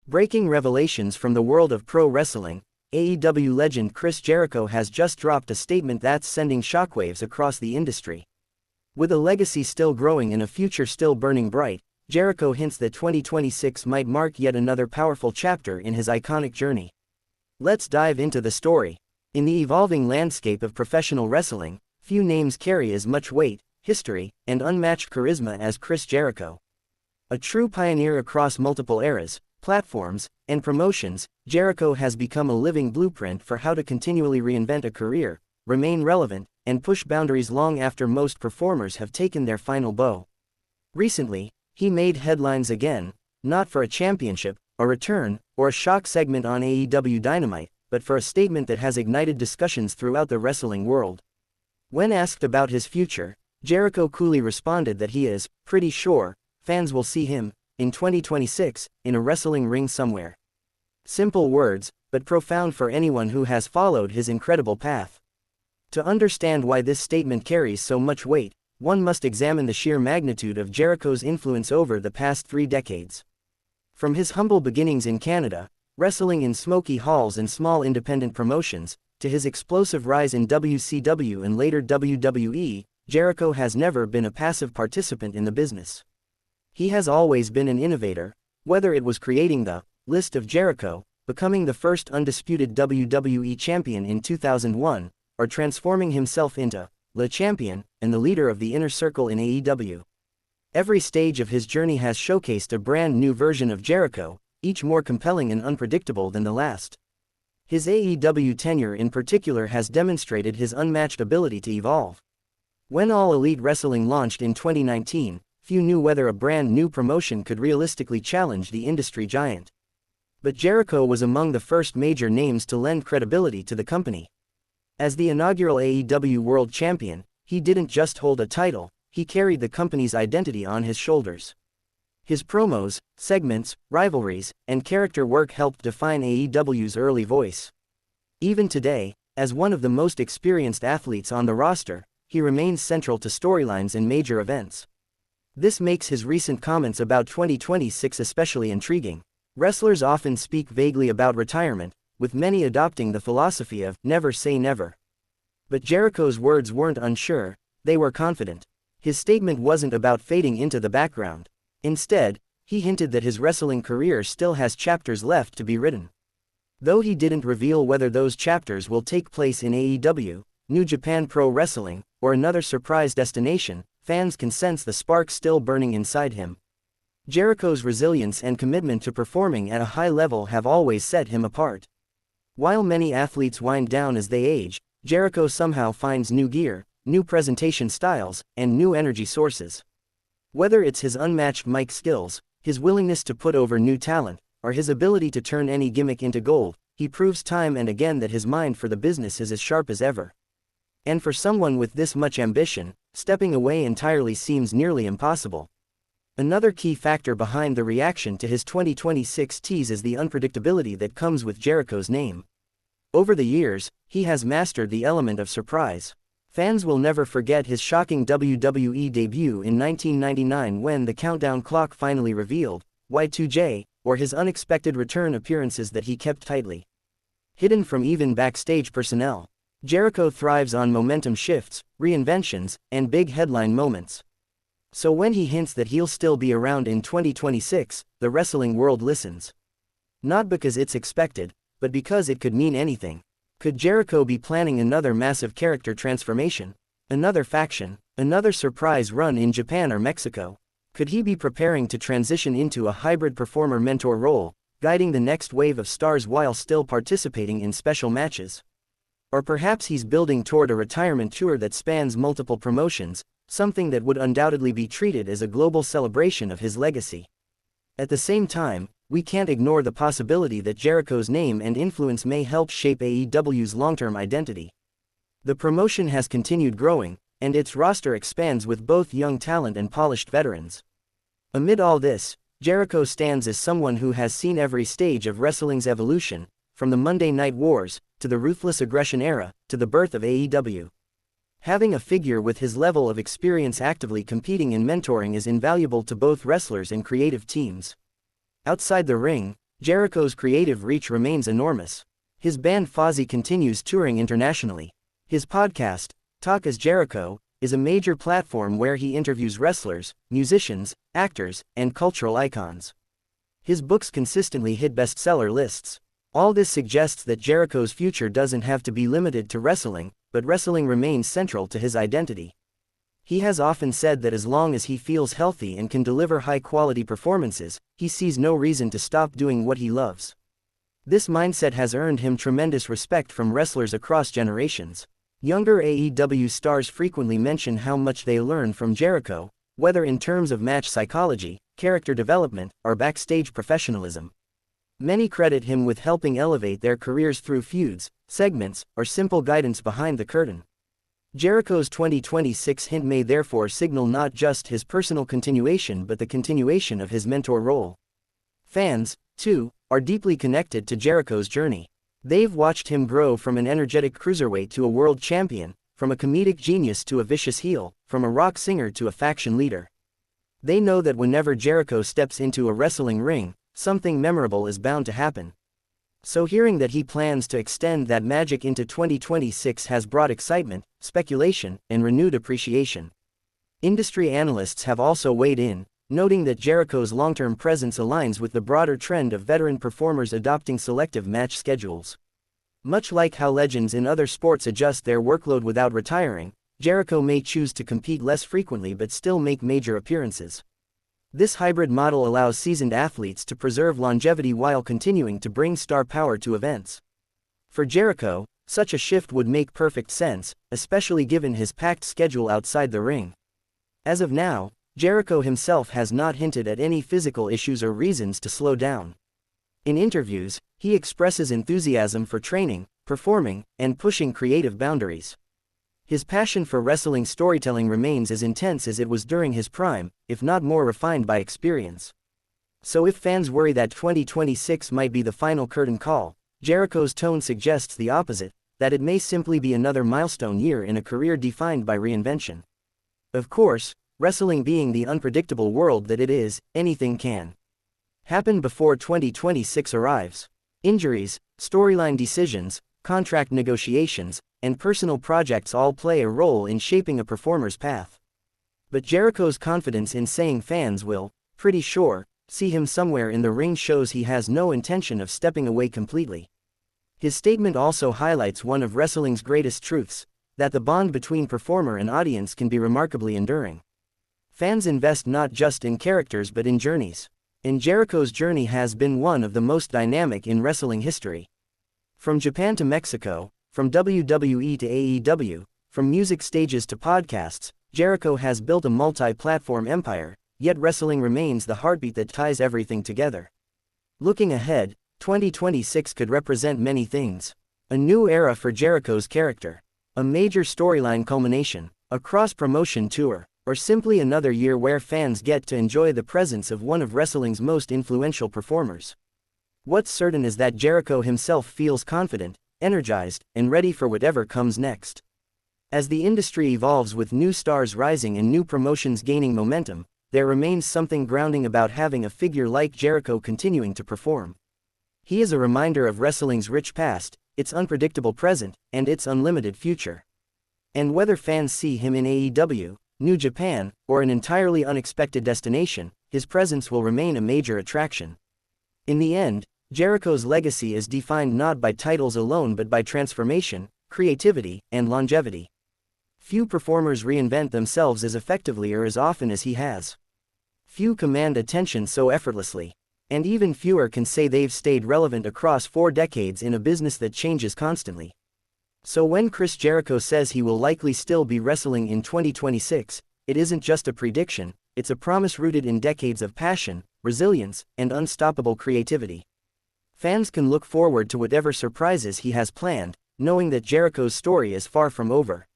Breaking revelations from the world of pro wrestling, AEW legend Chris Jericho has just dropped a statement that's sending shockwaves across the industry. With a legacy still growing and a future still burning bright, Jericho hints that 2026 might mark yet another powerful chapter in his iconic journey. Let's dive into the story. In the evolving landscape of professional wrestling, few names carry as much weight, history, and unmatched charisma as Chris Jericho. A true pioneer across multiple eras, platforms, and promotions, Jericho has become a living blueprint for how to continually reinvent a career, remain relevant, and push boundaries long after most performers have taken their final bow. Recently, he made headlines again, not for a championship, a return, or a shock segment on AEW Dynamite, but for a statement that has ignited discussions throughout the wrestling world. When asked about his future, Jericho coolly responded that he is pretty sure fans will see him in 2026, in a wrestling ring somewhere. Simple words, but profound for anyone who has followed his incredible path. To understand why this statement carries so much weight, one must examine the sheer magnitude of Jericho's influence over the past 3 decades. From his humble beginnings in Canada, wrestling in smoky halls and small independent promotions, to his explosive rise in WCW and later WWE, Jericho has never been a passive participant in the business. He has always been an innovator, whether it was creating the List of Jericho, becoming the first undisputed WWE champion in 2001, or transforming himself into Le Champion and the leader of the Inner Circle in AEW. Every stage of his journey has showcased a brand new version of Jericho, each more compelling and unpredictable than the last. His AEW tenure in particular has demonstrated his unmatched ability to evolve. When All Elite Wrestling launched in 2019, few knew whether a brand new promotion could realistically challenge the industry giant. But Jericho was among the first major names to lend credibility to the company. As the inaugural AEW World Champion, he didn't just hold a title, he carried the company's identity on his shoulders. His promos, segments, rivalries, and character work helped define AEW's early voice. Even today, as one of the most experienced athletes on the roster, he remains central to storylines and major events. This makes his recent comments about 2026 especially intriguing. Wrestlers often speak vaguely about retirement, with many adopting the philosophy of never say never. But Jericho's words weren't unsure, they were confident. His statement wasn't about fading into the background. Instead, he hinted that his wrestling career still has chapters left to be written. Though he didn't reveal whether those chapters will take place in AEW, New Japan Pro Wrestling, or another surprise destination, fans can sense the spark still burning inside him. Jericho's resilience and commitment to performing at a high level have always set him apart. While many athletes wind down as they age, Jericho somehow finds new gear, new presentation styles, and new energy sources. Whether it's his unmatched mic skills, his willingness to put over new talent, or his ability to turn any gimmick into gold, he proves time and again that his mind for the business is as sharp as ever. And for someone with this much ambition, stepping away entirely seems nearly impossible. Another key factor behind the reaction to his 2026 tease is the unpredictability that comes with Jericho's name. Over the years, he has mastered the element of surprise. Fans will never forget his shocking WWE debut in 1999 when the countdown clock finally revealed Y2J, or his unexpected return appearances that he kept tightly hidden from even backstage personnel. Jericho thrives on momentum shifts, reinventions, and big headline moments. So when he hints that he'll still be around in 2026, the wrestling world listens. Not because it's expected, but because it could mean anything. Could Jericho be planning another massive character transformation? Another faction? Another surprise run in Japan or Mexico? Could he be preparing to transition into a hybrid performer-mentor role, guiding the next wave of stars while still participating in special matches? Or perhaps he's building toward a retirement tour that spans multiple promotions, something that would undoubtedly be treated as a global celebration of his legacy. At the same time, we can't ignore the possibility that Jericho's name and influence may help shape AEW's long-term identity. The promotion has continued growing, and its roster expands with both young talent and polished veterans. Amid all this, Jericho stands as someone who has seen every stage of wrestling's evolution, from the Monday Night Wars, to the Ruthless Aggression era, to the birth of AEW. Having a figure with his level of experience actively competing and mentoring is invaluable to both wrestlers and creative teams. Outside the ring, Jericho's creative reach remains enormous. His band Fozzy continues touring internationally. His podcast, Talk as Jericho, is a major platform where he interviews wrestlers, musicians, actors, and cultural icons. His books consistently hit bestseller lists. All this suggests that Jericho's future doesn't have to be limited to wrestling, but wrestling remains central to his identity. He has often said that as long as he feels healthy and can deliver high-quality performances, he sees no reason to stop doing what he loves. This mindset has earned him tremendous respect from wrestlers across generations. Younger AEW stars frequently mention how much they learn from Jericho, whether in terms of match psychology, character development, or backstage professionalism. Many credit him with helping elevate their careers through feuds, segments, or simple guidance behind the curtain. Jericho's 2026 hint may therefore signal not just his personal continuation but the continuation of his mentor role. Fans, too, are deeply connected to Jericho's journey. They've watched him grow from an energetic cruiserweight to a world champion, from a comedic genius to a vicious heel, from a rock singer to a faction leader. They know that whenever Jericho steps into a wrestling ring, something memorable is bound to happen. So hearing that he plans to extend that magic into 2026 has brought excitement, speculation, and renewed appreciation. Industry analysts have also weighed in, noting that Jericho's long-term presence aligns with the broader trend of veteran performers adopting selective match schedules. Much like how legends in other sports adjust their workload without retiring, Jericho may choose to compete less frequently but still make major appearances. This hybrid model allows seasoned athletes to preserve longevity while continuing to bring star power to events. For Jericho, such a shift would make perfect sense, especially given his packed schedule outside the ring. As of now, Jericho himself has not hinted at any physical issues or reasons to slow down. In interviews, he expresses enthusiasm for training, performing, and pushing creative boundaries. His passion for wrestling storytelling remains as intense as it was during his prime, if not more refined by experience. So if fans worry that 2026 might be the final curtain call, Jericho's tone suggests the opposite, that it may simply be another milestone year in a career defined by reinvention. Of course, wrestling being the unpredictable world that it is, anything can happen before 2026 arrives. Injuries, storyline decisions, contract negotiations, and personal projects all play a role in shaping a performer's path. But Jericho's confidence in saying fans will, pretty sure, see him somewhere in the ring shows he has no intention of stepping away completely. His statement also highlights one of wrestling's greatest truths, that the bond between performer and audience can be remarkably enduring. Fans invest not just in characters but in journeys. And Jericho's journey has been one of the most dynamic in wrestling history. From Japan to Mexico, from WWE to AEW, from music stages to podcasts, Jericho has built a multi-platform empire, yet wrestling remains the heartbeat that ties everything together. Looking ahead, 2026 could represent many things. A new era for Jericho's character, a major storyline culmination, a cross-promotion tour, or simply another year where fans get to enjoy the presence of one of wrestling's most influential performers. What's certain is that Jericho himself feels confident, energized, and ready for whatever comes next. As the industry evolves with new stars rising and new promotions gaining momentum, there remains something grounding about having a figure like Jericho continuing to perform. He is a reminder of wrestling's rich past, its unpredictable present, and its unlimited future. And whether fans see him in AEW, New Japan, or an entirely unexpected destination, his presence will remain a major attraction. In the end, Jericho's legacy is defined not by titles alone but by transformation, creativity, and longevity. Few performers reinvent themselves as effectively or as often as he has. Few command attention so effortlessly. And even fewer can say they've stayed relevant across 4 decades in a business that changes constantly. So when Chris Jericho says he will likely still be wrestling in 2026, it isn't just a prediction, it's a promise rooted in decades of passion, resilience, and unstoppable creativity. Fans can look forward to whatever surprises he has planned, knowing that Jericho's story is far from over.